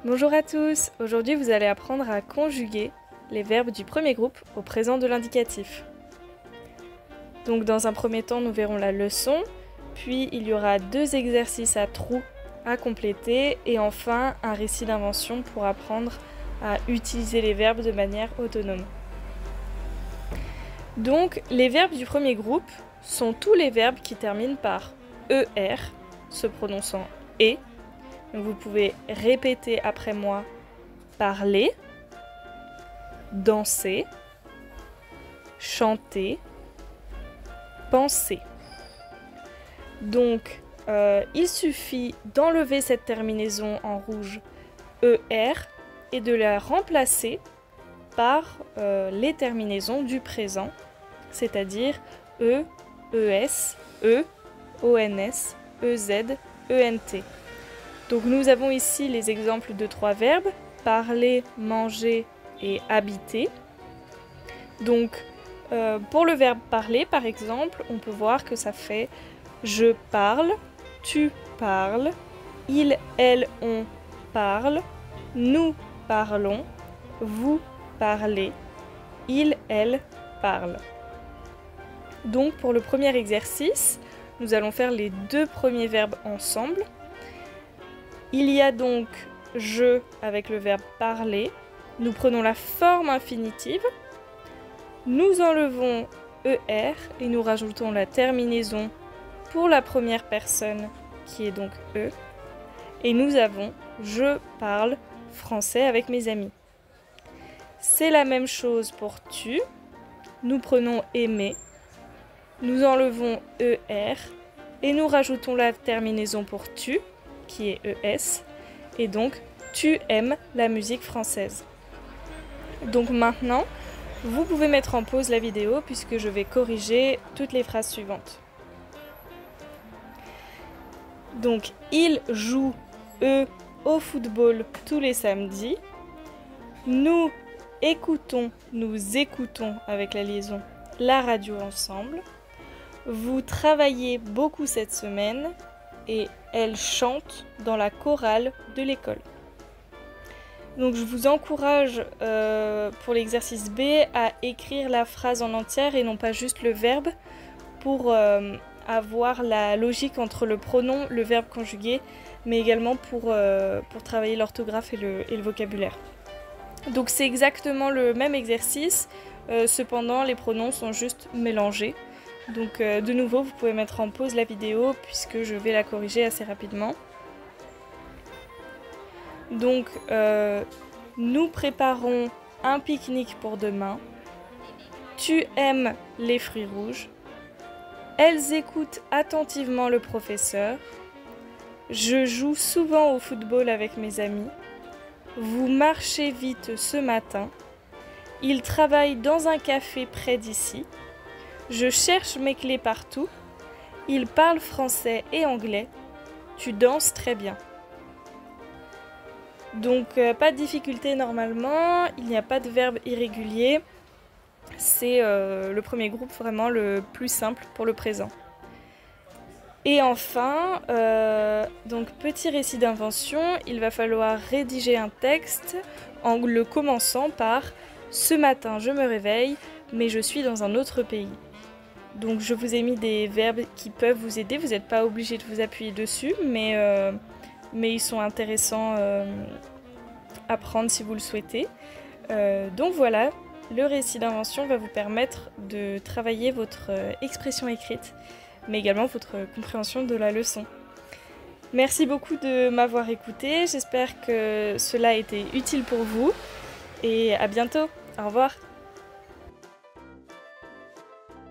Bonjour à tous, aujourd'hui vous allez apprendre à conjuguer les verbes du premier groupe au présent de l'indicatif. Donc dans un premier temps nous verrons la leçon, puis il y aura 2 exercices à trous à compléter et enfin un récit d'invention pour apprendre à utiliser les verbes de manière autonome. Donc les verbes du premier groupe sont tous les verbes qui terminent par ER, se prononçant et. Donc vous pouvez répéter après moi parler, danser, chanter, penser. Donc il suffit d'enlever cette terminaison en rouge ER et de la remplacer par les terminaisons du présent, c'est-à-dire E, ES, E, ONS, EZ, ENT. Donc nous avons ici les exemples de 3 verbes, parler, manger et habiter. Donc pour le verbe parler par exemple, on peut voir que ça fait je parle, tu parles, il, elle, on parle, nous parlons, vous parlez, il, elle parle. Donc pour le premier exercice, nous allons faire les 2 premiers verbes ensemble. Il y a donc je avec le verbe parler. Nous prenons la forme infinitive. Nous enlevons ER et nous rajoutons la terminaison pour la première personne qui est donc E. Et nous avons je parle français avec mes amis. C'est la même chose pour tu. Nous prenons aimer. Nous enlevons ER et nous rajoutons la terminaison pour tu qui est ES, et donc tu aimes la musique française. Donc maintenant, vous pouvez mettre en pause la vidéo puisque je vais corriger toutes les phrases suivantes. Donc, ils jouent, eux, au football tous les samedis. Nous écoutons avec la liaison la radio ensemble. Vous travaillez beaucoup cette semaine. Et elle chante dans la chorale de l'école. Donc je vous encourage pour l'exercice B à écrire la phrase en entière et non pas juste le verbe pour avoir la logique entre le pronom, le verbe conjugué, mais également pour travailler l'orthographe et le vocabulaire. Donc c'est exactement le même exercice, cependant les pronoms sont juste mélangés. Donc de nouveau, vous pouvez mettre en pause la vidéo puisque je vais la corriger assez rapidement. Donc nous préparons un pique-nique pour demain. Tu aimes les fruits rouges. Elles écoutent attentivement le professeur. Je joue souvent au football avec mes amis. Vous marchez vite ce matin. Ils travaillent dans un café près d'ici. Je cherche mes clés partout. Il parle français et anglais. Tu danses très bien. Donc pas de difficulté normalement, il n'y a pas de verbe irrégulier. C'est le premier groupe vraiment le plus simple pour le présent. Et enfin, donc petit récit d'invention, il va falloir rédiger un texte en le commençant par « Ce matin je me réveille, mais je suis dans un autre pays ». Donc je vous ai mis des verbes qui peuvent vous aider, vous n'êtes pas obligé de vous appuyer dessus, mais ils sont intéressants à prendre si vous le souhaitez. Donc voilà, le récit d'invention va vous permettre de travailler votre expression écrite, mais également votre compréhension de la leçon. Merci beaucoup de m'avoir écouté, j'espère que cela a été utile pour vous, et à bientôt, au revoir.